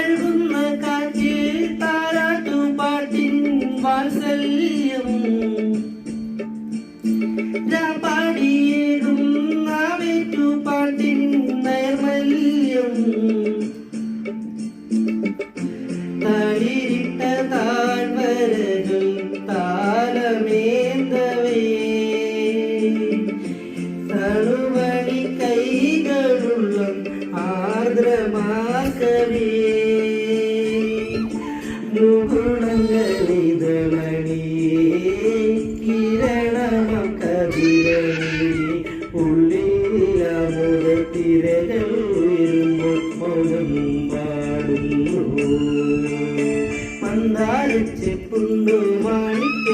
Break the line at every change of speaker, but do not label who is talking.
തഴുകുന്ന കാറ്റിൽ താരാട്ടുപാട്ടിൻ വാത്സല്യം പാടിയേടുന്ന വെറ്റുപാട്ടിൻ നൈർമല്യം തളിരിട്ട താഴ്വരകൾ താലമേന്തവേ തണുവണി കൈകളുള്ള ആർദ്രമാക്കവേ മുകുളങ്ങളിതളണിയേ കിരണമകതിരണി ഉള്ളിലമുദത്തിരകൾ ഉയരുമ്പോൾ മൗനം പാടുന്നു മന്ദാരച്ചെപ്പുണ്ടു മാണിക്ക